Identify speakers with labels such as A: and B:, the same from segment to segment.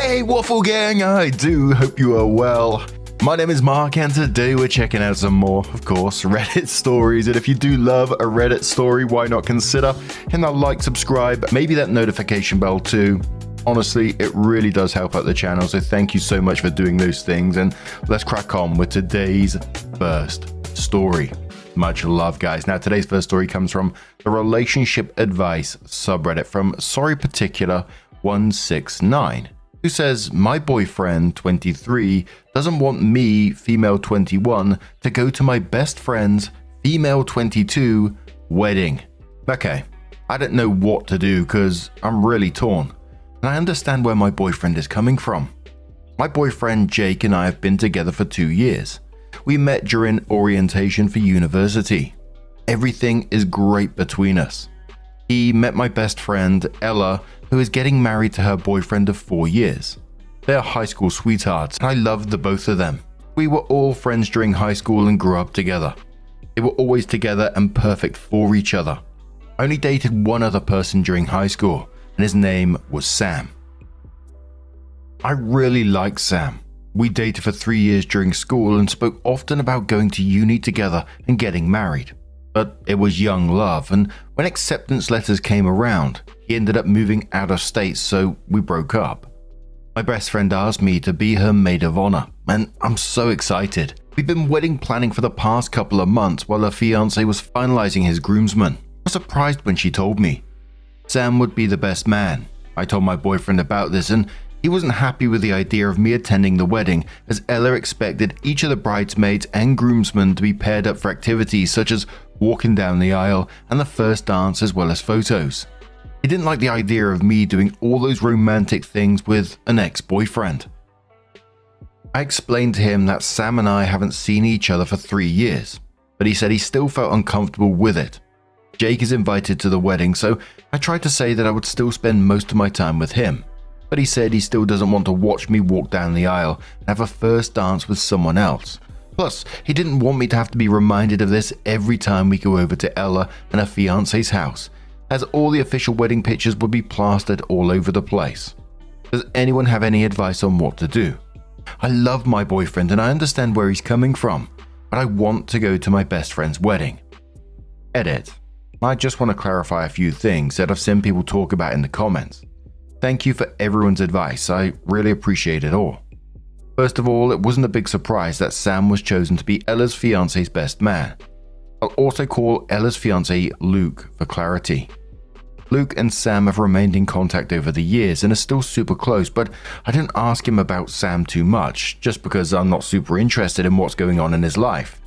A: Hey Waffle Gang, I do hope you are well. My name is Mark and today we're checking out some more, of course, Reddit stories. And if you do love a Reddit story, why not consider hitting that like, subscribe, maybe that notification bell too. Honestly, it really does help out the channel, so thank you so much for doing those things. And let's crack on with today's first story. Much love, guys. Now, today's first story comes from the Relationship Advice subreddit from Sorry Particular 169. Who says, my boyfriend, 23, doesn't want me, female 21, to go to my best friend's, female 22, wedding. Okay, I don't know what to do because I'm really torn. And I understand where my boyfriend is coming from. My boyfriend Jake and I have been together for 2 years. We met during orientation for university. Everything is great between us. He met my best friend, Ella, who is getting married to her boyfriend of 4 years. They are high school sweethearts, and I loved the both of them. We were all friends during high school and grew up together. They were always together and perfect for each other. I only dated one other person during high school, and his name was Sam. I really liked Sam. We dated for 3 years during school and spoke often about going to uni together and getting married. But it was young love, and when acceptance letters came around, he ended up moving out of state, so we broke up. My best friend asked me to be her maid of honor, and I'm so excited. We've been wedding planning for the past couple of months while her fiancé was finalizing his groomsmen. I was surprised when she told me. Sam would be the best man. I told my boyfriend about this, and he wasn't happy with the idea of me attending the wedding, as Ella expected each of the bridesmaids and groomsmen to be paired up for activities such as walking down the aisle and the first dance as well as photos. He didn't like the idea of me doing all those romantic things with an ex-boyfriend. I explained to him that Sam and I haven't seen each other for 3 years, but he said he still felt uncomfortable with it. Jake is invited to the wedding, so I tried to say that I would still spend most of my time with him. But he said he still doesn't want to watch me walk down the aisle and have a first dance with someone else. Plus, he didn't want me to have to be reminded of this every time we go over to Ella and her fiancé's house, as all the official wedding pictures would be plastered all over the place. Does anyone have any advice on what to do? I love my boyfriend and I understand where he's coming from, but I want to go to my best friend's wedding. Edit. I just want to clarify a few things that I've seen people talk about in the comments. Thank you for everyone's advice, I really appreciate it all. First of all, it wasn't a big surprise that Sam was chosen to be Ella's fiancé's best man. I'll also call Ella's fiancé Luke for clarity. Luke and Sam have remained in contact over the years and are still super close, but I didn't ask him about Sam too much, just because I'm not super interested in what's going on in his life.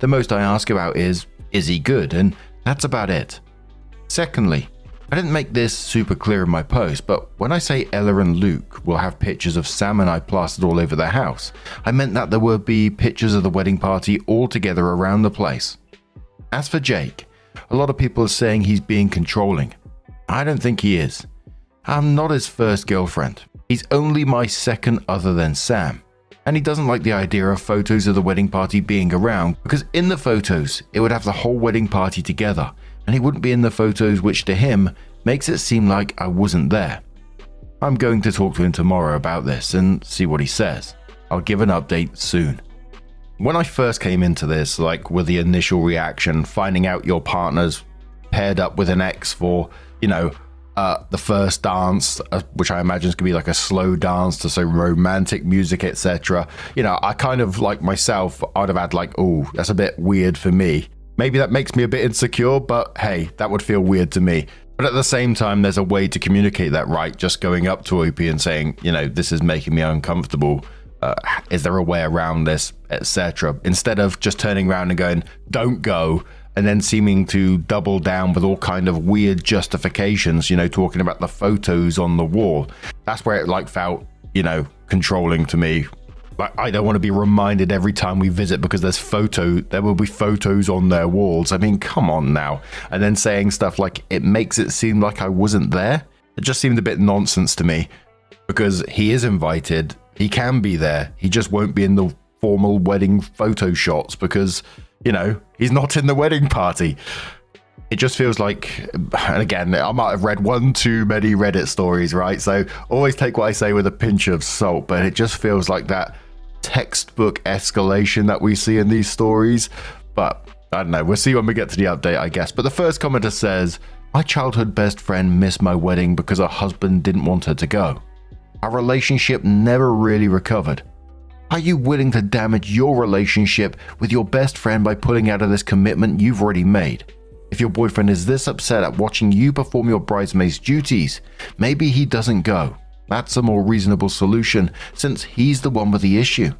A: The most I ask about is he good? And that's about it. Secondly, I didn't make this super clear in my post, but when I say Ella and Luke will have pictures of Sam and I plastered all over their house, I meant that there would be pictures of the wedding party all together around the place. As for Jake, a lot of people are saying he's being controlling. I don't think he is. I'm not his first girlfriend. He's only my second other than Sam. And he doesn't like the idea of photos of the wedding party being around because in the photos, it would have the whole wedding party together. And he wouldn't be in the photos, which to him makes it seem like I wasn't there. I'm going to talk to him tomorrow about this and see what he says. I'll give an update soon. When I first came into this, like with the initial reaction, finding out your partner's paired up with an ex for, the first dance, which I imagine is going to be like a slow dance to some romantic music, etc. I kind of like myself, I'd have had like, oh, that's a bit weird for me. Maybe that makes me a bit insecure, but hey, that would feel weird to me. But at the same time, there's a way to communicate that, right? Just going up to OP and saying, this is making me uncomfortable. Is there a way around this, etc. Instead of just turning around and going, don't go, and then seeming to double down with all kind of weird justifications, talking about the photos on the wall. That's where it felt, controlling to me. Like, I don't want to be reminded every time we visit because there will be photos on their walls. I mean, come on now. And then saying stuff like, it makes it seem like I wasn't there. It just seemed a bit nonsense to me because he is invited. He can be there. He just won't be in the formal wedding photo shots because, he's not in the wedding party. It just feels like, and again, I might have read one too many Reddit stories, right? So always take what I say with a pinch of salt, but it just feels like that textbook escalation that we see in these stories. But I don't know, we'll see when we get to the update, I guess. But the first commenter says, my childhood best friend missed my wedding because her husband didn't want her to go. Our relationship never really recovered. Are you willing to damage your relationship with your best friend by pulling out of this commitment you've already made? If your boyfriend is this upset at watching you perform your bridesmaid's duties, maybe he doesn't go. That's a more reasonable solution since he's the one with the issue.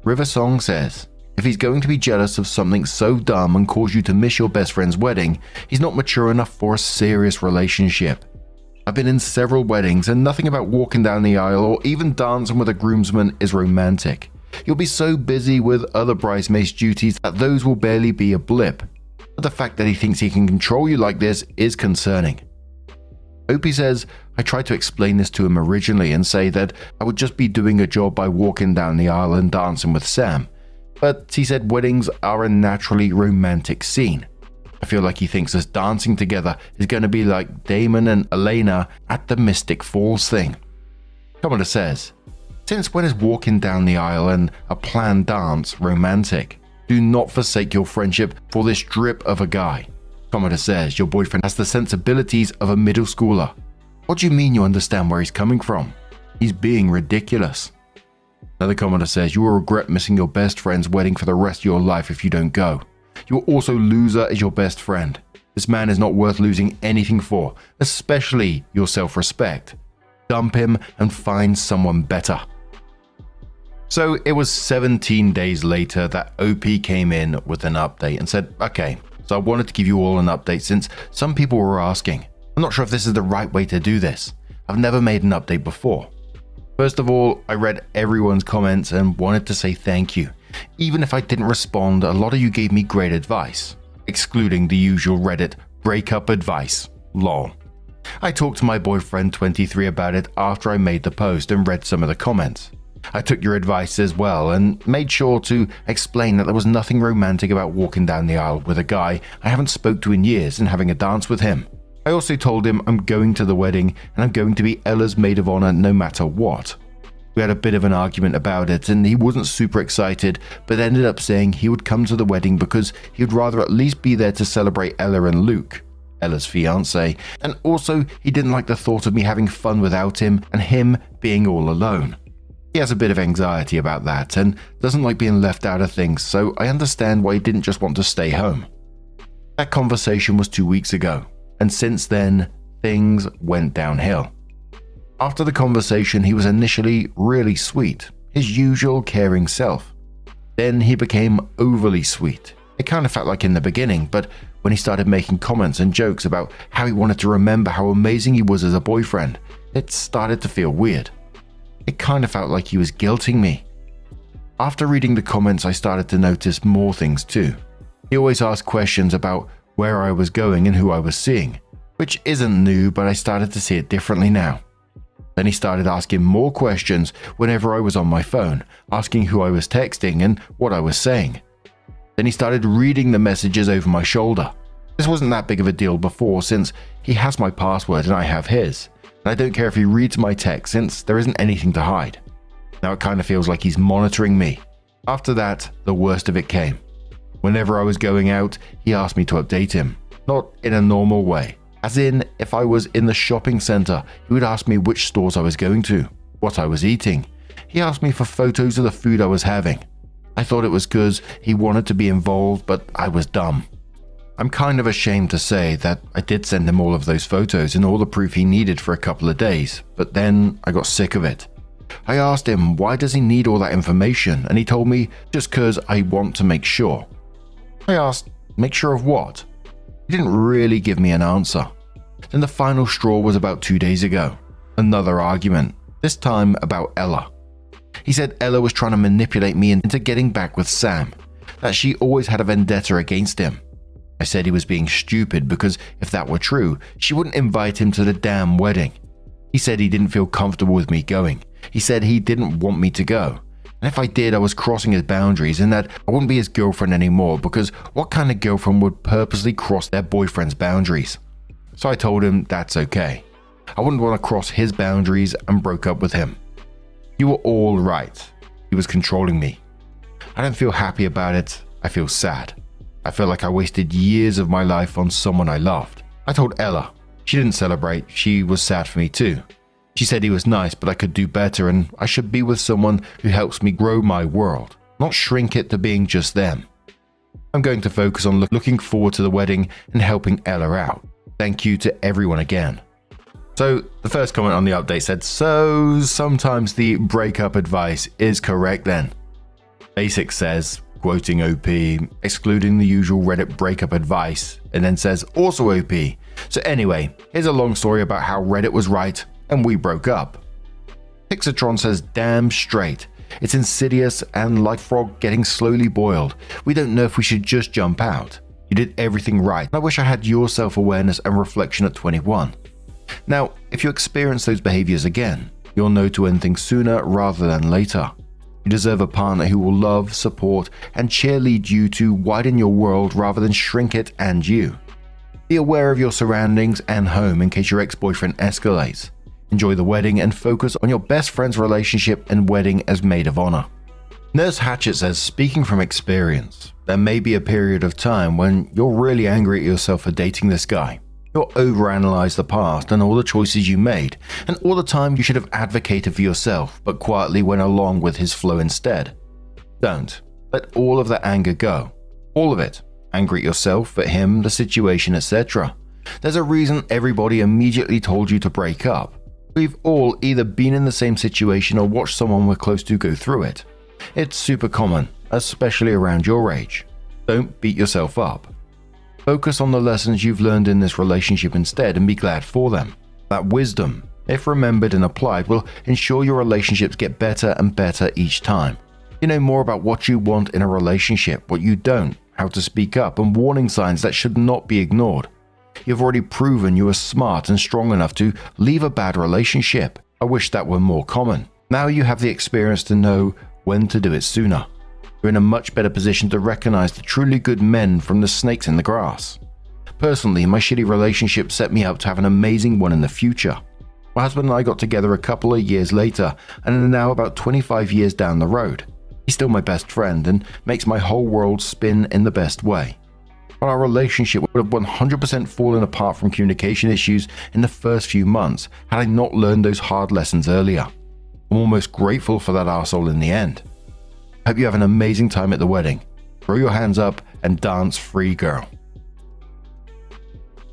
A: River Song says, if he's going to be jealous of something so dumb and cause you to miss your best friend's wedding, he's not mature enough for a serious relationship. I've been in several weddings and nothing about walking down the aisle or even dancing with a groomsman is romantic. You'll be so busy with other bridesmaids' duties that those will barely be a blip. But the fact that he thinks he can control you like this is concerning. Opie says, I tried to explain this to him originally and say that I would just be doing a job by walking down the aisle and dancing with Sam. But he said weddings are a naturally romantic scene. I feel like he thinks us dancing together is going to be like Damon and Elena at the Mystic Falls thing. Commenter says, since when is walking down the aisle and a planned dance romantic? Do not forsake your friendship for this drip of a guy. Commenter says, your boyfriend has the sensibilities of a middle schooler. What do you mean you understand where he's coming from? He's being ridiculous. Another commenter says, you will regret missing your best friend's wedding for the rest of your life if you don't go. You will also lose her as your best friend. This man is not worth losing anything for, especially your self-respect. Dump him and find someone better. So it was 17 days later that OP came in with an update and said, okay, so I wanted to give you all an update since some people were asking. I'm not sure if this is the right way to do this. I've never made an update before. First of all, I read everyone's comments and wanted to say thank you. Even if I didn't respond, a lot of you gave me great advice, excluding the usual Reddit breakup advice. Lol. I talked to my boyfriend 23 about it after I made the post and read some of the comments. I took your advice as well and made sure to explain that there was nothing romantic about walking down the aisle with a guy I haven't spoke to in years and having a dance with him. I also told him I'm going to the wedding and I'm going to be Ella's maid of honor no matter what. We had a bit of an argument about it and he wasn't super excited, but ended up saying he would come to the wedding because he would rather at least be there to celebrate Ella and Luke, Ella's fiance, and also he didn't like the thought of me having fun without him and him being all alone. He has a bit of anxiety about that and doesn't like being left out of things, so I understand why he didn't just want to stay home. That conversation was 2 weeks ago, and since then, things went downhill. After the conversation, he was initially really sweet, his usual caring self. Then he became overly sweet. It kind of felt like in the beginning, but when he started making comments and jokes about how he wanted to remember how amazing he was as a boyfriend, it started to feel weird. It kind of felt like he was guilting me. After reading the comments, I started to notice more things too. He always asked questions about where I was going and who I was seeing, which isn't new, but I started to see it differently now. Then he started asking more questions whenever I was on my phone, asking who I was texting and what I was saying. Then he started reading the messages over my shoulder. This wasn't that big of a deal before since he has my password and I have his. And I don't care if he reads my text since there isn't anything to hide. Now it kind of feels like he's monitoring me. After that, the worst of it came. Whenever I was going out, he asked me to update him. Not in a normal way. As in, if I was in the shopping center, he would ask me which stores I was going to, what I was eating. He asked me for photos of the food I was having. I thought it was because he wanted to be involved, but I was dumb. I'm kind of ashamed to say that I did send him all of those photos and all the proof he needed for a couple of days, but then I got sick of it. I asked him why does he need all that information, and he told me just because I want to make sure. I asked, make sure of what? He didn't really give me an answer. Then the final straw was about 2 days ago. Another argument, this time about Ella. He said Ella was trying to manipulate me into getting back with Sam, that she always had a vendetta against him. I said he was being stupid because if that were true, she wouldn't invite him to the damn wedding. He said he didn't feel comfortable with me going. He said he didn't want me to go. And if I did, I was crossing his boundaries and that I wouldn't be his girlfriend anymore, because what kind of girlfriend would purposely cross their boyfriend's boundaries? So I told him that's okay. I wouldn't want to cross his boundaries and broke up with him. You were all right. He was controlling me. I don't feel happy about it. I feel sad. I feel like I wasted years of my life on someone I loved. I told Ella. She didn't celebrate. She was sad for me too. She said he was nice, but I could do better and I should be with someone who helps me grow my world, not shrink it to being just them. I'm going to focus on looking forward to the wedding and helping Ella out. Thank you to everyone again. So the first comment on the update said, so sometimes the breakup advice is correct then. Basic says, quoting OP, excluding the usual Reddit breakup advice, and then says also OP. So anyway, here's a long story about how Reddit was right and we broke up. Pixatron says, damn straight. It's insidious and like frog getting slowly boiled. We don't know if we should just jump out. You did everything right. I wish I had your self-awareness and reflection at 21. Now, if you experience those behaviors again, you'll know to end things sooner rather than later. You deserve a partner who will love, support, and cheerlead you to widen your world rather than shrink it and you. Be aware of your surroundings and home in case your ex-boyfriend escalates. Enjoy the wedding and focus on your best friend's relationship and wedding as maid of honor. Nurse Hatchet says, speaking from experience, there may be a period of time when you're really angry at yourself for dating this guy. You'll overanalyze the past and all the choices you made, and all the time you should have advocated for yourself, but quietly went along with his flow instead. Don't. Let all of that anger go. All of it. Angry at yourself, at him, the situation, etc. There's a reason everybody immediately told you to break up. We've all either been in the same situation or watched someone we're close to go through it. It's super common, especially around your age. Don't beat yourself up. Focus on the lessons you've learned in this relationship instead and be glad for them. That wisdom, if remembered and applied, will ensure your relationships get better and better each time. You know more about what you want in a relationship, what you don't, how to speak up, and warning signs that should not be ignored. You've already proven you are smart and strong enough to leave a bad relationship. I wish that were more common. Now you have the experience to know when to do it sooner. You're in a much better position to recognize the truly good men from the snakes in the grass. Personally, my shitty relationship set me up to have an amazing one in the future. My husband and I got together a couple of years later and are now about 25 years down the road. He's still my best friend and makes my whole world spin in the best way. But our relationship would have 100% fallen apart from communication issues in the first few months had I not learned those hard lessons earlier. I'm almost grateful for that arsehole in the end. Hope you have an amazing time at the wedding. Throw your hands up and dance free, girl.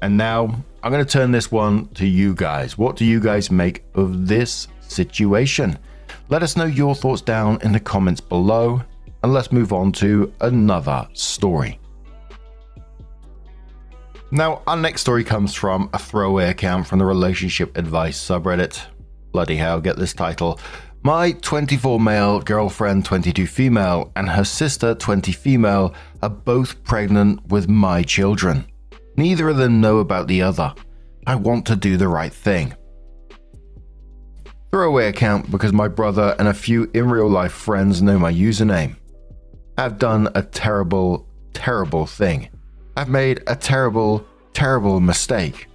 A: And now I'm going to turn this one to you guys. What do you guys make of this situation? Let us know your thoughts down in the comments below, and let's move on to another story. Now, our next story comes from a throwaway account from the relationship advice subreddit. Bloody hell, get this title. My 24 male girlfriend, 22 female, and her sister, 20 female, are both pregnant with my children. Neither of them know about the other. I want to do the right thing. Throwaway account because my brother and a few in real life friends know my username. I've done a terrible, terrible thing. I've made a terrible, terrible mistake.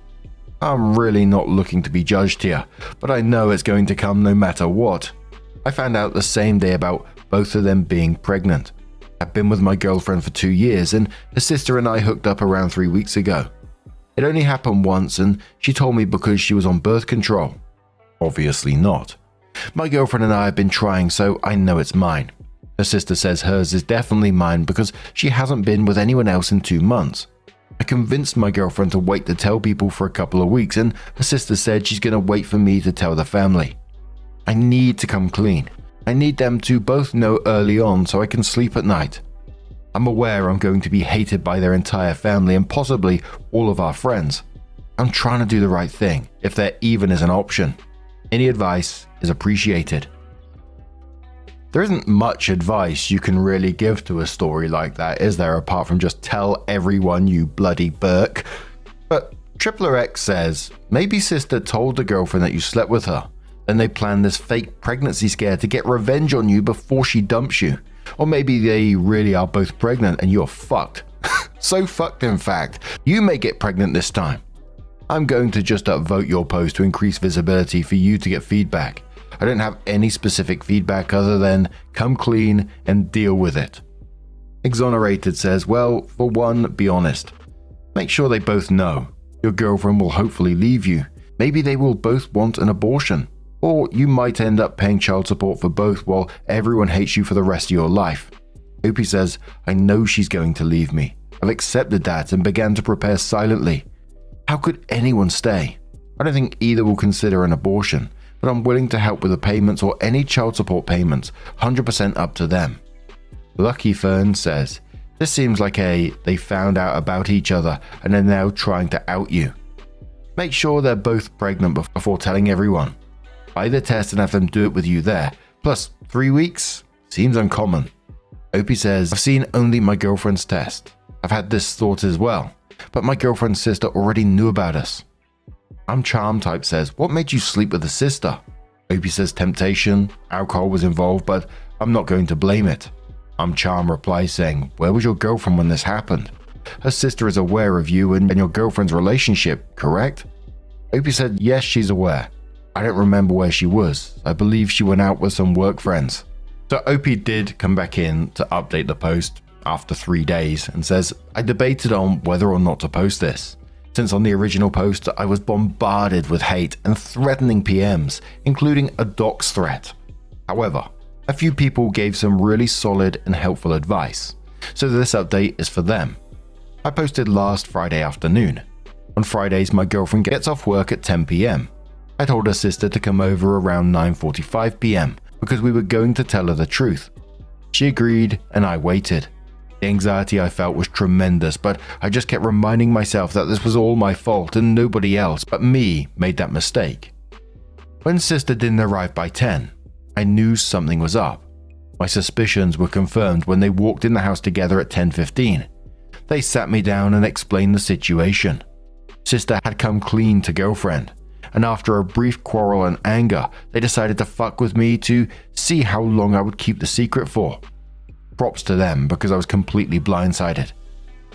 A: I'm really not looking to be judged here, but I know it's going to come no matter what. I found out the same day about both of them being pregnant. I've been with my girlfriend for 2 years and her sister and I hooked up around 3 weeks ago. It only happened once and she told me because she was on birth control. Obviously not. My girlfriend and I have been trying, so I know it's mine. Her sister says hers is definitely mine because she hasn't been with anyone else in 2 months. I convinced my girlfriend to wait to tell people for a couple of weeks, and her sister said she's going to wait for me to tell the family. I need to come clean. I need them to both know early on so I can sleep at night. I'm aware I'm going to be hated by their entire family and possibly all of our friends. I'm trying to do the right thing, if there even is an option. Any advice is appreciated. There isn't much advice you can really give to a story like that, is there, apart from just tell everyone, you bloody Burke? But Tripler X says, maybe sister told the girlfriend that you slept with her, Then they plan this fake pregnancy scare to get revenge on you before she dumps you. Or maybe they really are both pregnant and you're fucked. So fucked, in fact. You may get pregnant this time. I'm going to just upvote your post to increase visibility for you to get feedback. I don't have any specific feedback other than come clean and deal with it. Exonerated says, well, for one, be honest. Make sure they both know. Your girlfriend will hopefully leave you. Maybe they will both want an abortion. Or you might end up paying child support for both while everyone hates you for the rest of your life. Opie says, I know she's going to leave me. I've accepted that and began to prepare silently. How could anyone stay? I don't think either will consider an abortion, but I'm willing to help with the payments or any child support payments, 100% up to them. Lucky Fern says, this seems like they found out about each other and are now trying to out you. Make sure they're both pregnant before telling everyone. Buy the test and have them do it with you there. Plus, 3 weeks? Seems uncommon. Opie says, I've seen only my girlfriend's test. I've had this thought as well, but my girlfriend's sister already knew about us. I'm Charm type says, what made you sleep with the sister? Opie says temptation, alcohol was involved, but I'm not going to blame it. I'm Charm replies saying, where was your girlfriend when this happened? Her sister is aware of you and your girlfriend's relationship, correct? Opie said, yes, she's aware. I don't remember where she was. I believe she went out with some work friends. So Opie did come back in to update the post after 3 days and says, I debated on whether or not to post this. Since on the original post, I was bombarded with hate and threatening PMs, including a dox threat. However, a few people gave some really solid and helpful advice. So this update is for them. I posted last Friday afternoon. On Fridays, my girlfriend gets off work at 10 PM. I told her sister to come over around 9:45 PM because we were going to tell her the truth. She agreed and I waited. The anxiety I felt was tremendous, but I just kept reminding myself that this was all my fault and nobody else but me made that mistake. When sister didn't arrive by 10, I knew something was up. My suspicions were confirmed when they walked in the house together at 10:15. They sat me down and explained the situation. Sister had come clean to girlfriend, and after a brief quarrel and anger, they decided to fuck with me to see how long I would keep the secret for. Props to them because I was completely blindsided.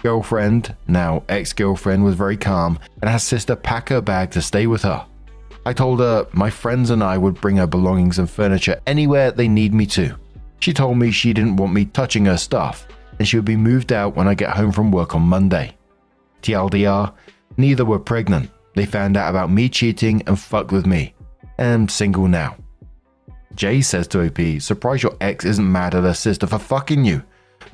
A: Girlfriend, now ex-girlfriend, was very calm and had sister pack her bag to stay with her. I told her my friends and I would bring her belongings and furniture anywhere they need me to. She told me she didn't want me touching her stuff and she would be moved out when I get home from work on Monday. TLDR, neither were pregnant. They found out about me cheating and fucked with me. I'm single now. Jay says to OP, surprised your ex isn't mad at her sister for fucking you.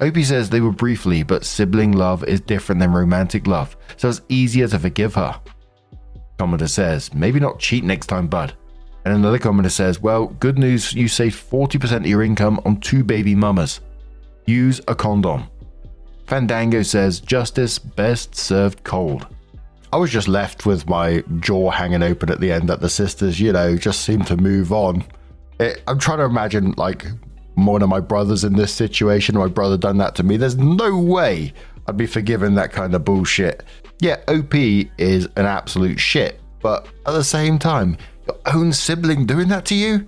A: OP says they were briefly, but sibling love is different than romantic love, so it's easier to forgive her. Commenter says, maybe not cheat next time, bud. And another commenter says, well, good news, you saved 40% of your income on 2 baby mamas. Use a condom. Fandango says, justice best served cold. I was just left with my jaw hanging open at the end that the sisters, just seem to move on. I'm trying to imagine, like, one of my brothers in this situation. My brother done that to me. There's no way I'd be forgiving that kind of bullshit. Yeah, OP is an absolute shit, but at the same time, your own sibling doing that to you?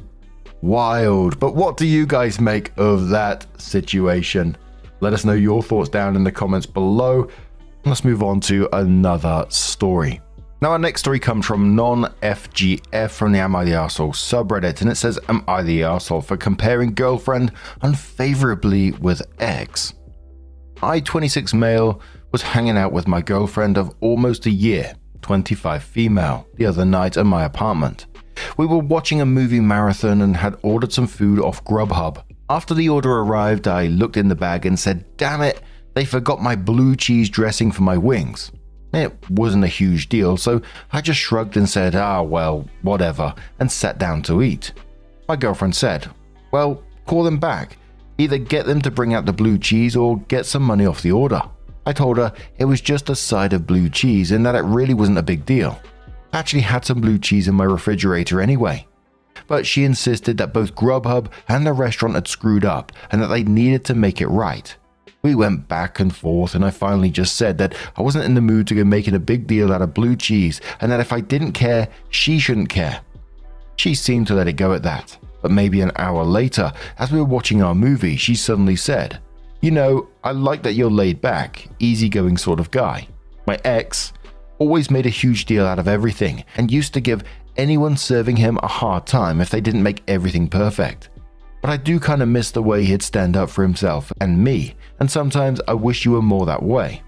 A: Wild. But what do you guys make of that situation? Let us know your thoughts down in the comments below. Let's move on to another story. Now, our next story comes from non-FGF from the Am I the Arsehole subreddit, and it says, Am I the Arsehole for comparing girlfriend unfavorably with ex? I, 26 male, was hanging out with my girlfriend of almost a year, 25 female, the other night at my apartment. We were watching a movie marathon and had ordered some food off Grubhub. After the order arrived, I looked in the bag and said, damn it, they forgot my blue cheese dressing for my wings. It wasn't a huge deal, so I just shrugged and said, well, whatever, and sat down to eat. My girlfriend said, well, call them back. Either get them to bring out the blue cheese or get some money off the order. I told her it was just a side of blue cheese and that it really wasn't a big deal. I actually had some blue cheese in my refrigerator anyway. But she insisted that both Grubhub and the restaurant had screwed up and that they needed to make it right. We went back and forth and I finally just said that I wasn't in the mood to go making a big deal out of blue cheese and that if I didn't care, she shouldn't care. She seemed to let it go at that, but maybe an hour later, as we were watching our movie, she suddenly said, "You know, I like that you're laid back, easygoing sort of guy. My ex always made a huge deal out of everything and used to give anyone serving him a hard time if they didn't make everything perfect. But I do kind of miss the way he'd stand up for himself and me, and sometimes I wish you were more that way."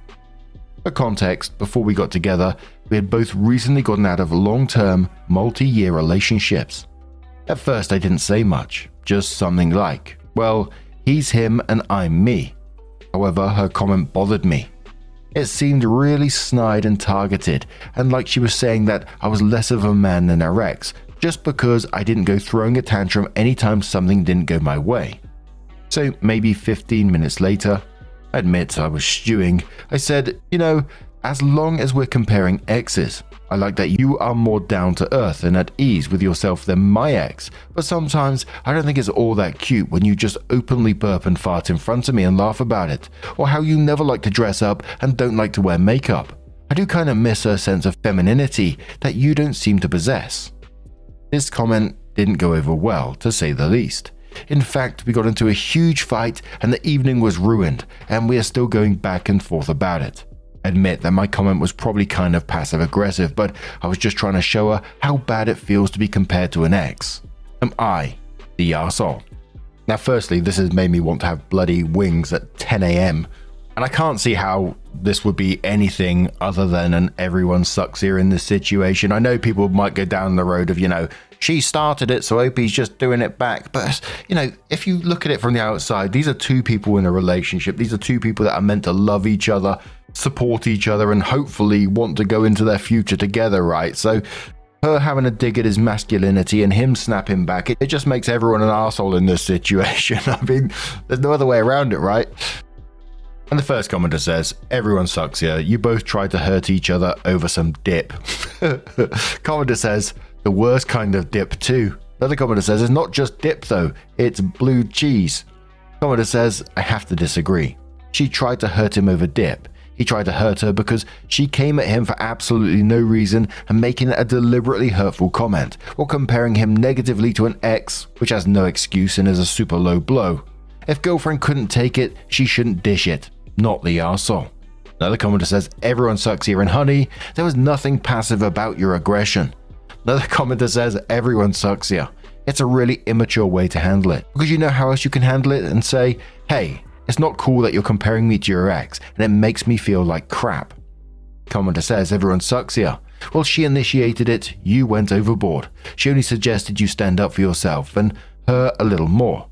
A: For context, before we got together, we had both recently gotten out of long-term, multi-year relationships. At first I didn't say much, just something like, "Well, he's him and I'm me." However, her comment bothered me. It seemed really snide and targeted, and like she was saying that I was less of a man than her ex, just because I didn't go throwing a tantrum anytime something didn't go my way. So maybe 15 minutes later, I admit I was stewing, I said, "You know, as long as we're comparing exes, I like that you are more down to earth and at ease with yourself than my ex, but sometimes I don't think it's all that cute when you just openly burp and fart in front of me and laugh about it, or how you never like to dress up and don't like to wear makeup. I do kind of miss her sense of femininity that you don't seem to possess." This comment didn't go over well, to say the least. In fact, we got into a huge fight and the evening was ruined, and we are still going back and forth about it. I admit that my comment was probably kind of passive-aggressive, but I was just trying to show her how bad it feels to be compared to an ex. Am I the arsehole? Now firstly, this has made me want to have bloody wings at 10 AM, and I can't see how this would be anything other than an everyone sucks here in this situation. I know people might go down the road of, you know, she started it, so OP's just doing it back. But, you know, if you look at it from the outside, these are two people in a relationship. These are two people that are meant to love each other, support each other, and hopefully want to go into their future together, right? So her having a dig at his masculinity and him snapping back, it just makes everyone an arsehole in this situation. I mean, there's no other way around it, right? And the first commenter says, "Everyone sucks here. You both tried to hurt each other over some dip." Commenter says, "The worst kind of dip too." Another commenter says, "It's not just dip though, it's blue cheese." Commenter says, "I have to disagree. She tried to hurt him over dip. He tried to hurt her because she came at him for absolutely no reason and making a deliberately hurtful comment, or comparing him negatively to an ex, which has no excuse and is a super low blow. If girlfriend couldn't take it, she shouldn't dish it. Not the arsehole." Another commenter says, "Everyone sucks here, and honey, there was nothing passive about your aggression." Another commenter says, "Everyone sucks here. It's a really immature way to handle it, because you know how else you can handle it and say, hey, it's not cool that you're comparing me to your ex, and it makes me feel like crap." Commenter says, "Everyone sucks here. Well, she initiated it, you went overboard. She only suggested you stand up for yourself and her a little more.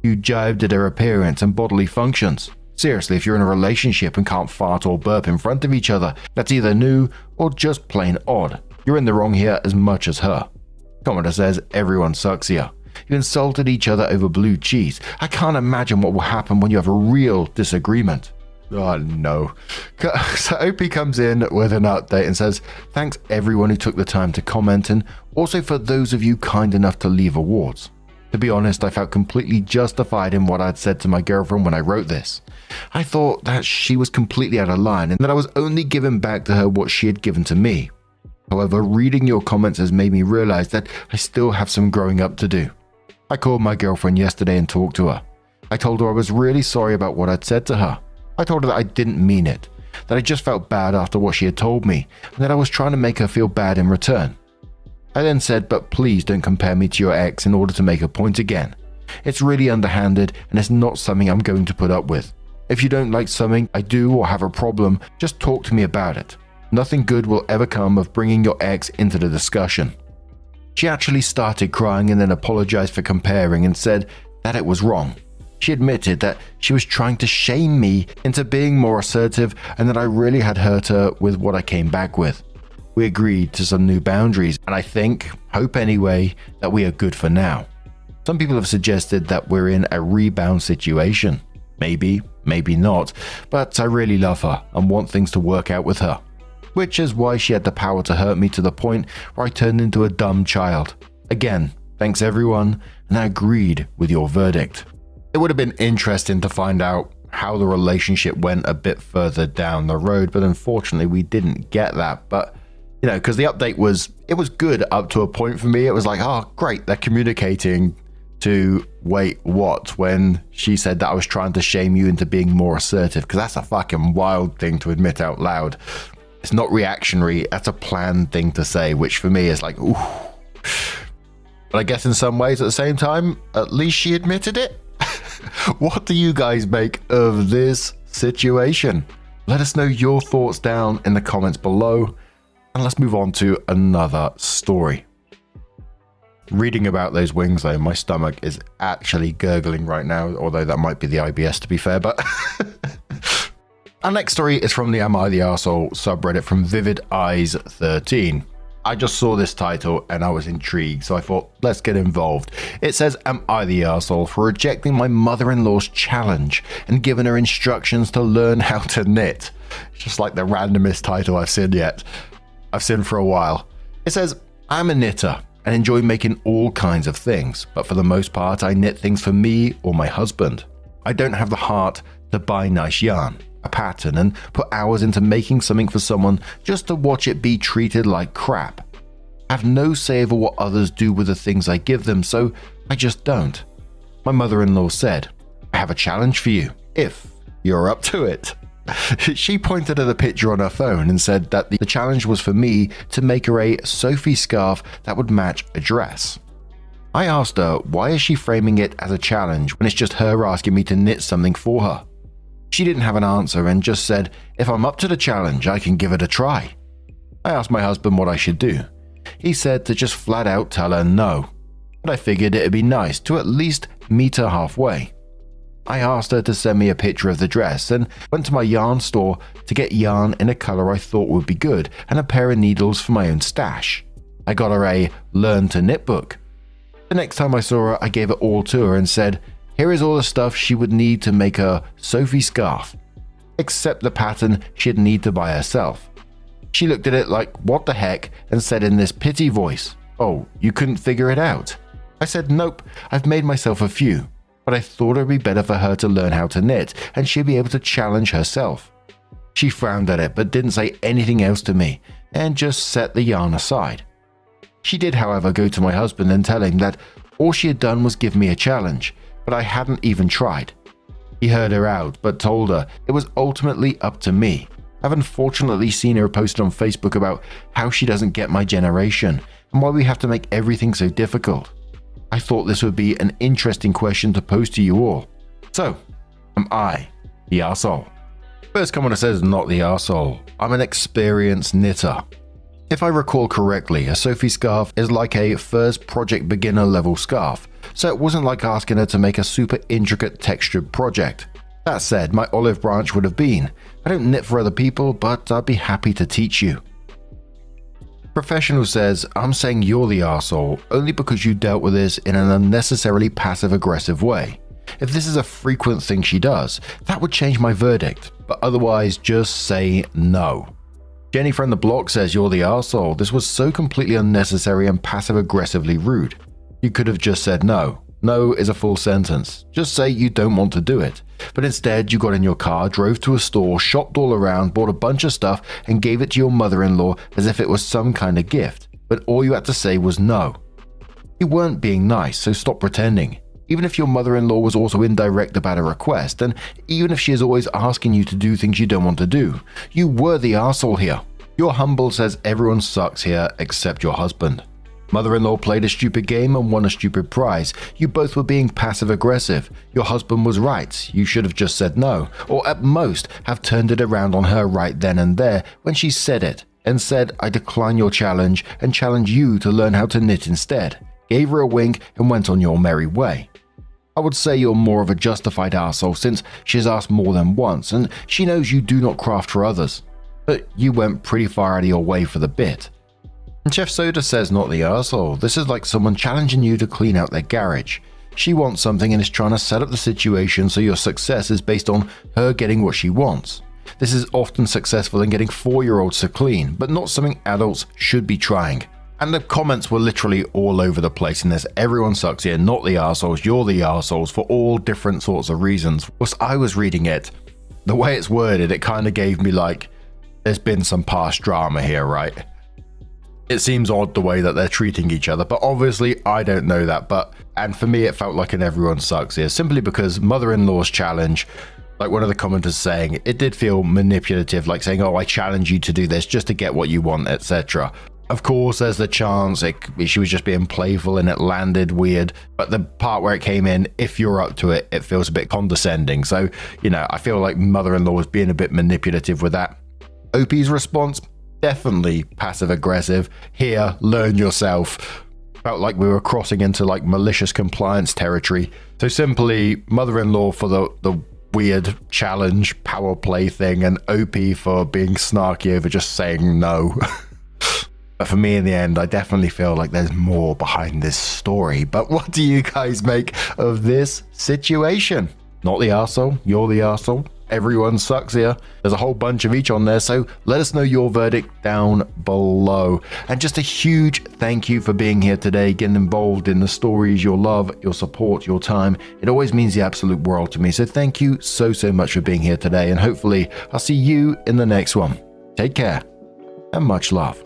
A: You jibed at her appearance and bodily functions. Seriously, if you're in a relationship and can't fart or burp in front of each other, that's either new or just plain odd. You're in the wrong here as much as her." Commenter says, "Everyone sucks here. You insulted each other over blue cheese. I can't imagine what will happen when you have a real disagreement." Oh no. So OP comes in with an update and says, "Thanks everyone who took the time to comment, and also for those of you kind enough to leave awards. To be honest, I felt completely justified in what I'd said to my girlfriend when I wrote this. I thought that she was completely out of line and that I was only giving back to her what she had given to me. However, reading your comments has made me realize that I still have some growing up to do. I called my girlfriend yesterday and talked to her. I told her I was really sorry about what I'd said to her. I told her that I didn't mean it, that I just felt bad after what she had told me, and that I was trying to make her feel bad in return. I then said, but please don't compare me to your ex in order to make a point again. It's really underhanded and it's not something I'm going to put up with. If you don't like something I do or have a problem, just talk to me about it. Nothing good will ever come of bringing your ex into the discussion." She actually started crying and then apologized for comparing and said that it was wrong. She admitted that she was trying to shame me into being more assertive and that I really had hurt her with what I came back with. We agreed to some new boundaries, and I hope anyway, that we are good for now. Some people have suggested that we're in a rebound situation. Maybe, maybe not, but I really love her and want things to work out with her. Which is why she had the power to hurt me to the point where I turned into a dumb child. Again, thanks everyone, and I agreed with your verdict. It would have been interesting to find out how the relationship went a bit further down the road, but unfortunately we didn't get that. But You know, because the update was good up to a point for me. It was like, oh, great, they're communicating, to wait, what? When she said that I was trying to shame you into being more assertive, because that's a fucking wild thing to admit out loud. It's not reactionary, that's a planned thing to say, which for me is like, ooh. But I guess in some ways at the same time, at least she admitted it. What do you guys make of this situation? Let us know your thoughts down in the comments below, and let's move on to another story. Reading about those wings though, my stomach is actually gurgling right now, although that might be the IBS to be fair, but... Our next story is from the Am I the Arsehole subreddit from Vivid Eyes 13. I just saw this title and I was intrigued, so I thought, let's get involved. It says, am I the arsehole for rejecting my mother-in-law's challenge and giving her instructions to learn how to knit? It's just like the randomest title I've seen for a while. It says, I'm a knitter and enjoy making all kinds of things, but for the most part I knit things for me or my husband. I don't have the heart to buy nice yarn, a pattern, and put hours into making something for someone just to watch it be treated like crap. I have no say over what others do with the things I give them, so I just don't. My mother-in-law said, I have a challenge for you, if you're up to it. She pointed at a picture on her phone and said that the challenge was for me to make her a Sophie scarf that would match a dress. I asked her why is she framing it as a challenge when it's just her asking me to knit something for her. She didn't have an answer and just said, if I'm up to the challenge, I can give it a try. I asked my husband what I should do. He said to just flat out tell her no, but I figured it'd be nice to at least meet her halfway. I asked her to send me a picture of the dress and went to my yarn store to get yarn in a color I thought would be good and a pair of needles for my own stash. I got her a Learn to Knit book. The next time I saw her, I gave it all to her and said, here is all the stuff she would need to make her Sophie scarf, except the pattern she'd need to buy herself. She looked at it like, what the heck, and said in this pity voice, oh, you couldn't figure it out? I said, nope, I've made myself a few, but I thought it'd be better for her to learn how to knit and she'd be able to challenge herself. She frowned at it but didn't say anything else to me and just set the yarn aside. She did, however, go to my husband and tell him that all she had done was give me a challenge, but I hadn't even tried. He heard her out, but told her it was ultimately up to me. I've unfortunately seen her post on Facebook about how she doesn't get my generation and why we have to make everything so difficult. I thought this would be an interesting question to pose to you all. So, am I the arsehole? First commenter says, not the arsehole. I'm an experienced knitter. If I recall correctly, a Sophie scarf is like a first project beginner level scarf, so it wasn't like asking her to make a super intricate textured project. That said, my olive branch would have been, I don't knit for other people, but I'd be happy to teach you. Professional says, I'm saying you're the arsehole only because you dealt with this in an unnecessarily passive-aggressive way. If this is a frequent thing she does, that would change my verdict, but otherwise just say no. Jenny from the block says you're the arsehole. This was so completely unnecessary and passive-aggressively rude. You could have just said no. No is a full sentence. Just say you don't want to do it. But instead, you got in your car, drove to a store, shopped all around, bought a bunch of stuff, and gave it to your mother-in-law as if it was some kind of gift. But all you had to say was no. You weren't being nice, so stop pretending. Even if your mother-in-law was also indirect about a request, and even if she is always asking you to do things you don't want to do, you were the arsehole here. Your humble says everyone sucks here except your husband. Mother-in-law played a stupid game and won a stupid prize. You both were being passive-aggressive. Your husband was right. You should have just said no, or at most have turned it around on her right then and there when she said it, and said, I decline your challenge and challenge you to learn how to knit instead. Gave her a wink and went on your merry way. I would say you're more of a justified arsehole since she has asked more than once and she knows you do not craft for others. But you went pretty far out of your way for the bit. And Chef Soda says not the arsehole. This is like someone challenging you to clean out their garage. She wants something and is trying to set up the situation so your success is based on her getting what she wants. This is often successful in getting 4-year-olds to clean, but not something adults should be trying. And the comments were literally all over the place in this. Everyone sucks here, not the arseholes, you're the arseholes for all different sorts of reasons. Whilst I was reading it, the way it's worded, it kind of gave me like, there's been some past drama here, right? It seems odd the way that they're treating each other, but obviously I don't know that. And for me, it felt like an everyone sucks here, simply because mother-in-law's challenge, like one of the commenters saying, it did feel manipulative, like saying, oh, I challenge you to do this just to get what you want, etc. Of course, there's the chance she was just being playful and it landed weird, but the part where it came in, if you're up to it, it feels a bit condescending. So, I feel like mother-in-law was being a bit manipulative with that. OP's response, definitely passive-aggressive. Here, learn yourself. Felt like we were crossing into like malicious compliance territory. So simply, mother-in-law for the weird challenge power play thing, and OP for being snarky over just saying no. But for me, in the end, I definitely feel like there's more behind this story. But what do you guys make of this situation? Not the arsehole, you're the arsehole. Everyone sucks here. There's a whole bunch of each on there, so let us know your verdict down below. And just a huge thank you for being here today, getting involved in the stories, your love, your support, your time. It always means the absolute world to me. So thank you so much for being here today, and hopefully I'll see you in the next one. Take care and much love.